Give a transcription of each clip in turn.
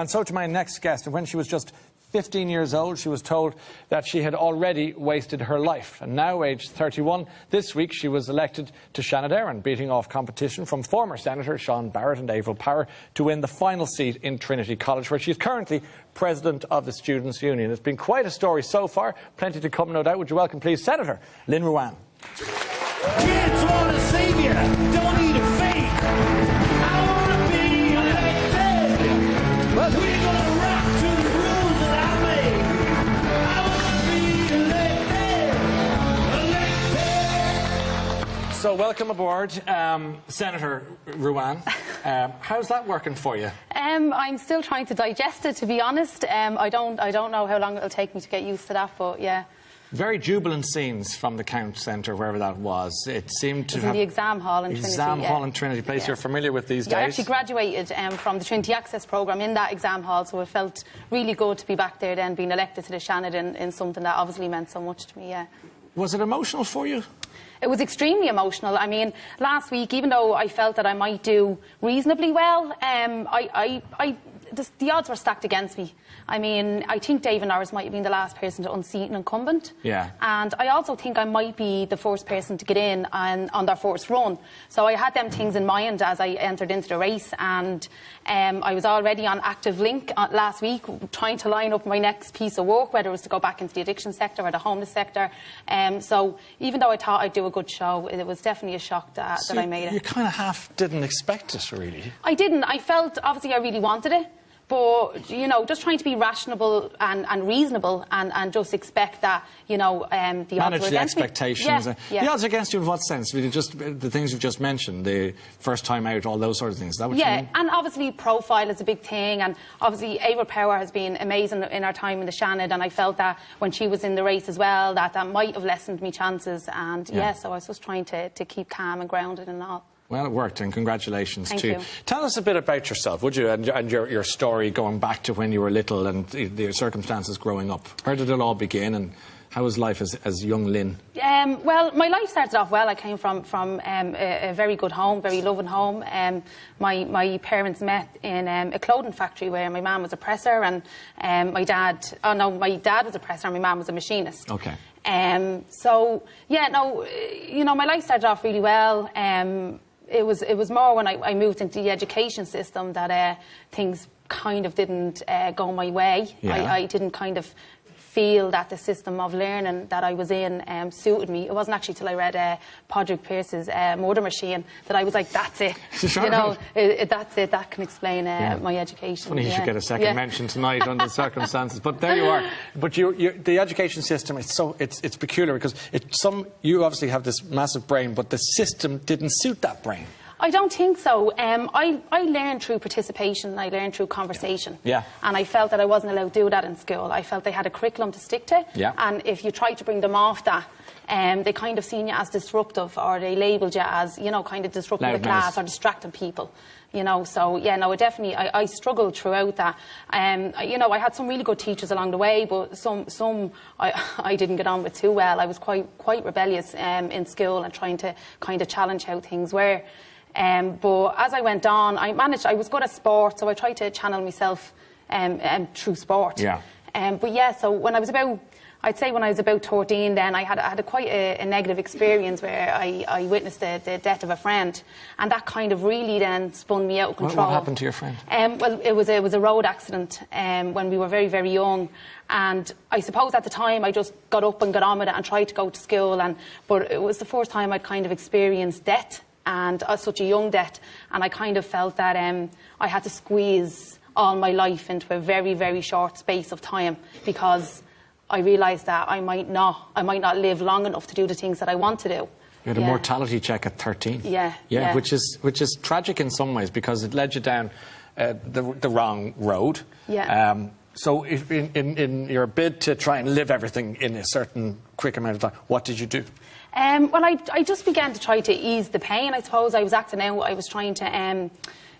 And so to my next guest. And when she was just 15 years old, she was told that she had already wasted her life. And now, aged 31, this week she was elected to Seanad, beating off competition from former Senator Sean Barrett and Avril Power to win the final seat in Trinity College, where she is currently President of the Students' Union. It's been quite a story so far. Plenty to come, no doubt. Would you welcome, please, Senator Lynn Ruane. Kids want a savior, don't need a fake. I want to be elected. But we're going to rock to the rules that I make. I want to be elected. So welcome aboard, Senator Ruane. How's that working for you? I'm still trying to digest it, to be honest. I don't know how long it'll take me to get used to that, but yeah. Very jubilant scenes from the Count Centre, wherever that was. It seemed to have... in the exam hall in Trinity. Exam hall in Trinity, place you're familiar with these days. I actually graduated from the Trinity Access programme in that exam hall, so it felt really good to be back there then, being elected to the Seanad in something that obviously meant so much to me, yeah. Was it emotional for you? It was extremely emotional. I mean, last week, even though I felt that I might do reasonably well, the odds were stacked against me. I mean, I think David Norris might have been the last person to unseat an incumbent. Yeah. And I also think I might be the first person to get in on their first run. So I had them things in mind as I entered into the race, and I was already on active link last week, trying to line up my next piece of work, whether it was to go back into the addiction sector or the homeless sector. So even though I thought I'd do a good show, it was definitely a shock that I made it. You kind of half didn't expect it, really. I didn't. I felt, obviously, I really wanted it. But, you know, just trying to be rational and reasonable and just expect that, you know, the odds manage were against the expectations. Me. Yeah. The odds against you in what sense? Just the things you've just mentioned, the first time out, all those sort of things. Is that what you mean? And obviously profile is a big thing, and obviously Avril Power has been amazing in her time in the Seanad, and I felt that when she was in the race as well, that might have lessened me chances, and so I was just trying to keep calm and grounded and all. Well, it worked, and congratulations Thank to you. you. Tell us a bit about yourself, would you, and your story going back to when you were little and the circumstances growing up. Where did it all begin, and how was life as young Lynn? Well, my life started off well. I came from a very good home, very loving home. My parents met in a clothing factory where my mum was a presser and my dad was a presser and my mum was a machinist. Okay. So, yeah, no, you know, my life started off really well. It was more when I moved into the education system that things kind of didn't go my way. Yeah. I didn't kind of feel that the system of learning that I was in suited me. It wasn't actually till I read Padraig Pearse's Murder Machine that I was like, that's it. Sure. You know, that's it. That can explain my education. Funny you should get a second mention tonight under the circumstances. But there you are. But the education system, it's peculiar because you obviously have this massive brain, but the system didn't suit that brain. I don't think so. I learned through participation, I learned through conversation. Yeah. And I felt that I wasn't allowed to do that in school. I felt they had a curriculum to stick to. Yeah. And if you tried to bring them off that, they kind of seen you as disruptive, or they labelled you as, you know, kind of disrupting the class or distracting people. You know, so, yeah, no, I struggled throughout that. You know, I had some really good teachers along the way, but some I didn't get on with too well. I was quite rebellious in school and trying to kind of challenge how things were. But as I went on, I was good at sport, so I tried to channel myself through sport. Yeah. But yeah, so when I was about 13, then I had quite a negative experience where I witnessed the death of a friend, and that kind of really then spun me out of control. What happened to your friend? Well, it was a road accident when we were very, very young, and I suppose at the time I just got up and got on with it and tried to go to school, but it was the first time I'd kind of experienced death, and such a young death, and I kind of felt that I had to squeeze all my life into a very, very short space of time, because I realised that I might not live long enough to do the things that I want to do. You had a mortality check at 13. Yeah. Which is tragic in some ways, because it led you down the wrong road. Yeah. So if in your bid to try and live everything in a certain quick amount of time, what did you do? Well, I just began to try to ease the pain. I suppose I was acting out. I was trying to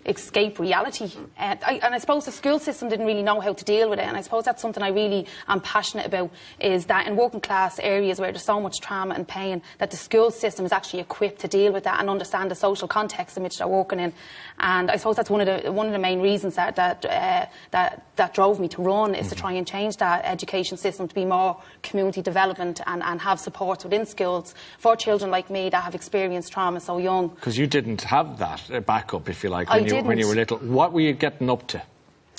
escape reality. And I suppose the school system didn't really know how to deal with it, and I suppose that's something I really am passionate about, is that in working class areas where there's so much trauma and pain, that the school system is actually equipped to deal with that and understand the social context in which they're working in. And I suppose that's one of the main reasons that drove me to run, is to try and change that education system to be more community development and have supports within schools for children like me that have experienced trauma so young. Because you didn't have that backup, if you like, when you were little. What were you getting up to?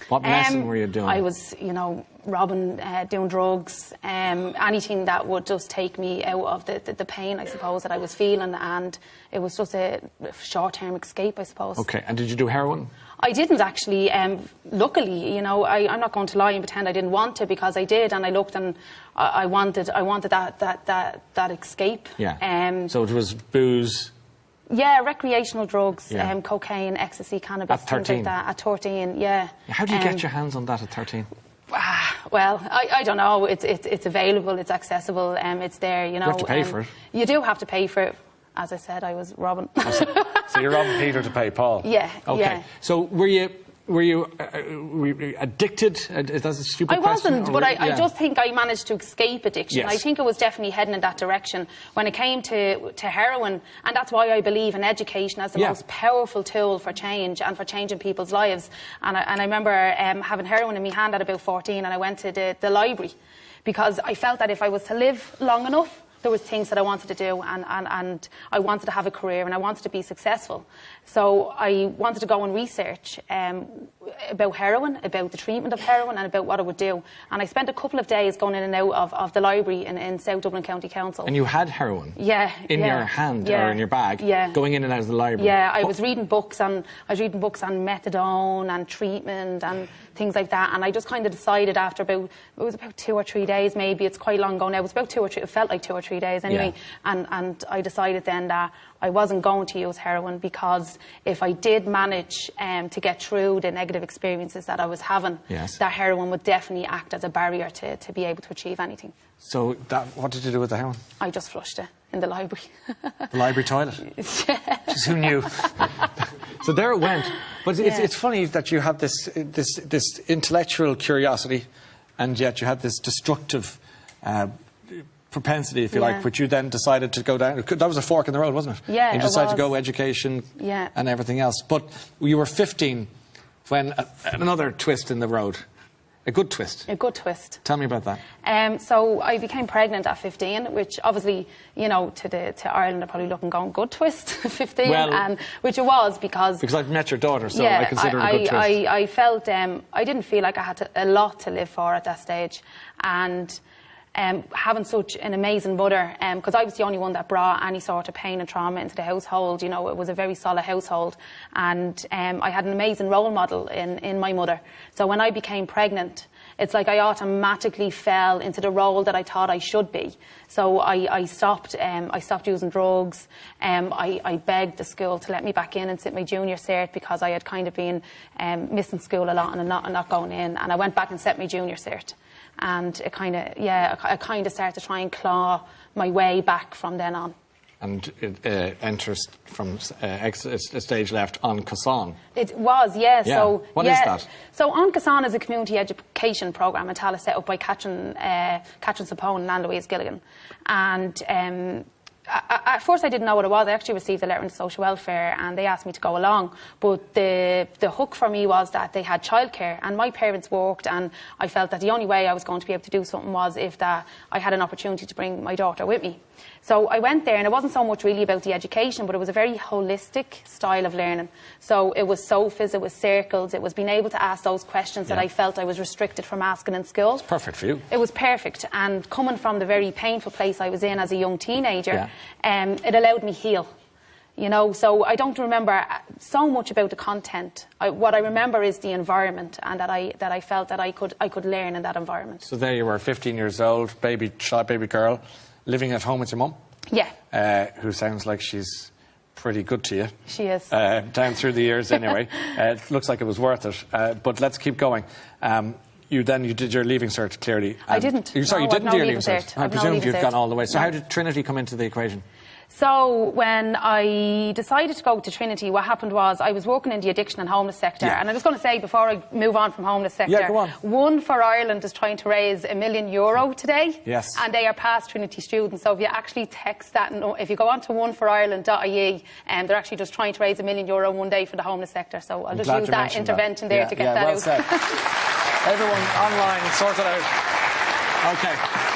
What messing were you doing? I was, robbing, doing drugs, anything that would just take me out of the pain, I suppose, that I was feeling, and it was just a short-term escape, I suppose. Okay, and did you do heroin? I didn't actually. Luckily, I'm not going to lie and pretend I didn't want to, because I did, and I looked and I wanted that escape. Yeah. So it was booze. Yeah, recreational drugs, Yeah. Cocaine, ecstasy, cannabis, At 13? things like that. At 13, yeah. How do you get your hands on that at 13? Well, I don't know. It's available, it's accessible, it's there, You have to pay for it. You do have to pay for it. As I said, I was robbing. So you're robbing Peter to pay Paul? Yeah, Okay. yeah. So were you addicted? Is that a stupid question? I wasn't, but I just think I managed to escape addiction. Yes. I think I was definitely heading in that direction when it came to heroin, and that's why I believe in education as the most powerful tool for change and for changing people's lives. And I remember having heroin in my hand at about 14, and I went to the library, because I felt that if I was to live long enough, there was things that I wanted to do, and I wanted to have a career, and I wanted to be successful. So I wanted to go and research about heroin, about the treatment of heroin, and about what it would do. And I spent a couple of days going in and out of the library in South Dublin County Council. And you had heroin? Yeah. In your hand or in your bag? Yeah. Going in and out of the library? Yeah, I was reading books on methadone and treatment and things like that, and I just kind of decided after it was about 2 or 3 days, maybe. It's quite long ago now. It was about 2 or 3, it felt like 2 or 3 days anyway. Yeah. And I decided then that I wasn't going to use heroin, because if I did manage to get through the negative experiences that I was having, that heroin would definitely act as a barrier to be able to achieve anything. So what did you do with the heroin? I just flushed it in the library. The library toilet? Just who knew? So there it went. But it's funny that you have this intellectual curiosity, and yet you had this destructive propensity, if you like, which you then decided to go down. That was a fork in the road, wasn't it? Yeah, you decided to go education and everything else. But you were 15 when another twist in the road. A good twist. A good twist. Tell me about that. So I became pregnant at 15, which obviously, to Ireland, are probably looking going, good twist, 15, and which it was, because I've met your daughter, so I consider it a good twist. I felt I didn't feel like I had a lot to live for at that stage, and having such an amazing mother, because I was the only one that brought any sort of pain and trauma into the household. It was a very solid household, and I had an amazing role model in my mother. So when I became pregnant, it's like I automatically fell into the role that I thought I should be. So I stopped using drugs. I begged the school to let me back in and sit my junior cert, because I had kind of been missing school a lot and not going in. And I went back and set my junior cert. And I kind of started to try and claw my way back from then on. And it enters from stage left on Cassan. It was, yeah. So what is that? So on Cassan is a community education programme in Tallaght, set up by Catherine Sapone and Anne Louise Gilligan. And at first I didn't know what it was. I actually received a letter into social welfare, and they asked me to go along. But the hook for me was that they had childcare, and my parents worked, and I felt that the only way I was going to be able to do something was if I had an opportunity to bring my daughter with me. So I went there, and it wasn't so much really about the education, but it was a very holistic style of learning. So it was sofas, it was circles, it was being able to ask those questions that I felt I was restricted from asking in school. It's perfect for you. It was perfect, and coming from the very painful place I was in as a young teenager, it allowed me heal. So I don't remember so much about the content. What I remember is the environment, and that I felt that I could learn in that environment. So there you were, 15 years old, baby girl, living at home with your mum. Yeah. Who sounds like she's pretty good to you. She is. Down through the years anyway. It looks like it was worth it. But let's keep going. You did your leaving cert, clearly. I didn't. You didn't do your leaving cert. I presumed you'd gone all the way. So No. how did Trinity come into the equation? So when I decided to go to Trinity, what happened was I was working in the addiction and homeless sector. And I was going to say, before I move on from homeless sector, go on. One for Ireland is trying to raise €1 million today. Yes. And they are past Trinity students. So if you actually text that, and if you go on to oneforireland.ie, they're actually just trying to raise €1 million one day for the homeless sector. So I'll just use that intervention there to get that well out. Said. Everyone online, sort it out. Okay.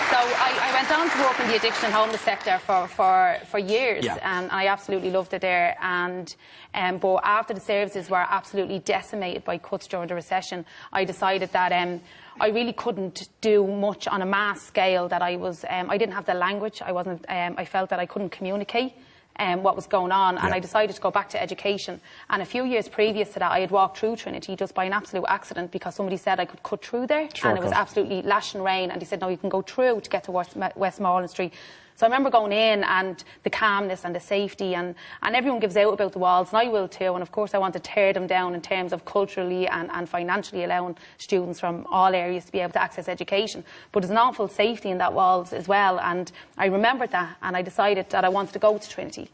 So I went on to work in the addiction and homeless sector for years, and I absolutely loved it there. And but after the services were absolutely decimated by cuts during the recession, I decided that I really couldn't do much on a mass scale. That I didn't have the language. I felt that I couldn't communicate what was going on, and I decided to go back to education. And a few years previous to that, I had walked through Trinity just by an absolute accident because somebody said I could cut through there, and it was absolutely lashing rain, and they said, no, you can go through to get to Westmoreland Street. So I remember going in, and the calmness and the safety, and everyone gives out about the walls, and I will too, and of course I want to tear them down in terms of culturally and financially allowing students from all areas to be able to access education. But there's an awful safety in that walls as well, and I remembered that, and I decided that I wanted to go to Trinity.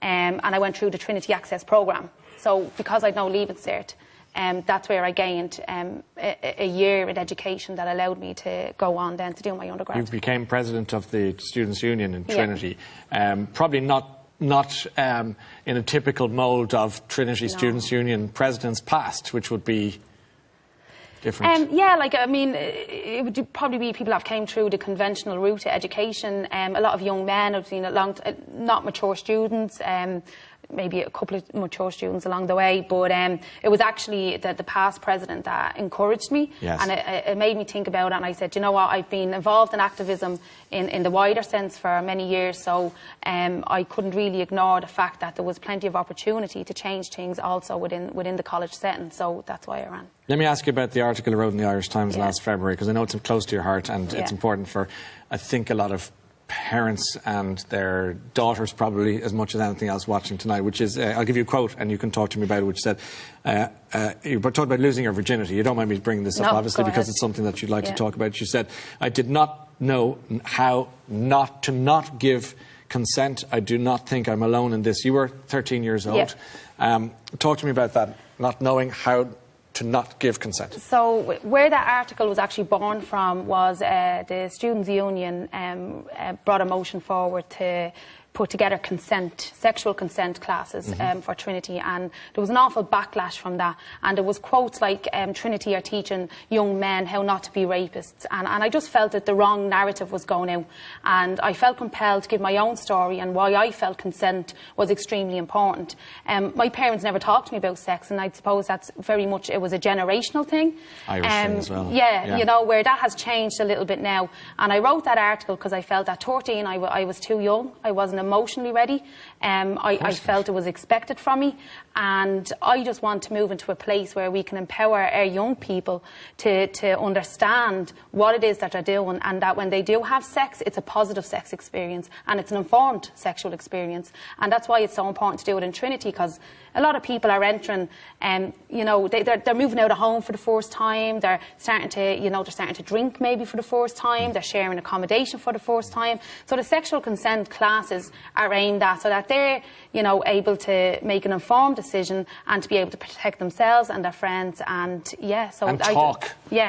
And I went through the Trinity Access programme. So because I'd no Leaving Cert, that's where I gained a year in education that allowed me to go on then to do my undergrad. You became president of the Students' Union in Trinity. Probably not in a typical mould of Trinity Students' Union presidents past, which would be different. It would probably be people that came through the conventional route to education. A lot of young men, I've seen not mature students. Maybe a couple of mature students along the way, but it was actually the past president that encouraged me, and it made me think about it, and I said, you know what, I've been involved in activism in the wider sense for many years, so I couldn't really ignore the fact that there was plenty of opportunity to change things also within the college setting, so that's why I ran. Let me ask you about the article I wrote in the Irish Times last February, because I know it's close to your heart, and it's important for, I think, a lot of parents and their daughters probably as much as anything else watching tonight, which is, I'll give you a quote and you can talk to me about it, which said, you talked about losing your virginity. You don't mind me bringing this up, obviously, because it's something that you'd like to talk about. You said, I did not know how not to give consent. I do not think I'm alone in this. You were 13 years old. Talk to me about that, not knowing how to not give consent. So where that article was actually born from was the Students' Union brought a motion forward to put together sexual consent classes for Trinity, and there was an awful backlash from that, and there was quotes like Trinity are teaching young men how not to be rapists, and I just felt that the wrong narrative was going out, and I felt compelled to give my own story and why I felt consent was extremely important. My parents never talked to me about sex, and I suppose that's very much, it was a generational thing. Irish thing as well. You know, where that has changed a little bit now, and I wrote that article because I felt at 13 I was too young, I wasn't emotionally ready. I felt it was expected from me, and I just want to move into a place where we can empower our young people to understand what it is that they're doing, and that when they do have sex, it's a positive sex experience and it's an informed sexual experience. And that's why it's so important to do it in Trinity, because a lot of people are entering, you know, they're moving out of home for the first time, they're starting to drink maybe for the first time, they're sharing accommodation for the first time. So the sexual consent classes are aimed at so that they're, you know, able to make an informed decision and to be able to protect themselves and their friends, and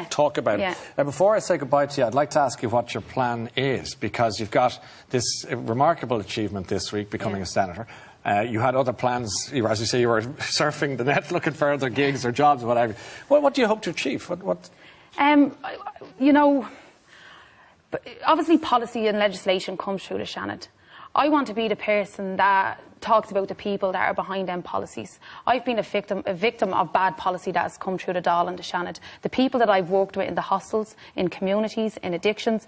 talk about it. Before I say goodbye to you, I'd like to ask you what your plan is, because you've got this remarkable achievement this week, becoming a senator. You had other plans, as you say, you were surfing the net looking for other gigs or jobs or whatever. What do you hope to achieve? You know, obviously policy and legislation comes through the Seanad. I want to be the person that talks about the people that are behind them policies. I've been a victim of bad policy that has come through the Dáil and the Seanad. The people that I've worked with in the hostels, in communities, in addictions,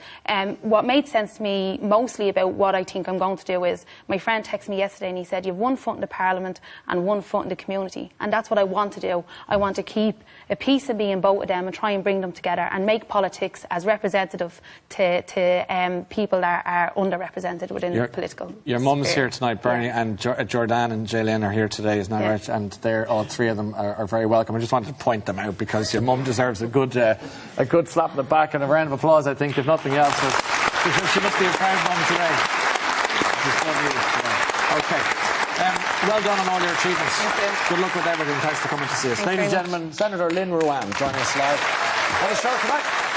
what made sense to me mostly about what I think I'm going to do is, my friend texted me yesterday and he said, you have one foot in the Parliament and one foot in the community, and that's what I want to do. I want to keep a piece of me in both of them and try and bring them together and make politics as representative to people that are underrepresented within the political Your mum's here tonight, Bernie, and Jordan and Jaylin are here today, isn't that right? And they're, all three of them are very welcome. I just wanted to point them out because your mum deserves a good slap in the back and a round of applause, I think, if nothing else. She must be a proud mum today. is good news today. Okay. Well done on all your achievements. Thank you. Good luck with everything. Thanks for coming to see us. Thanks Ladies and very much. gentlemen, Senator Lynn Ruane joining us live on the show tonight.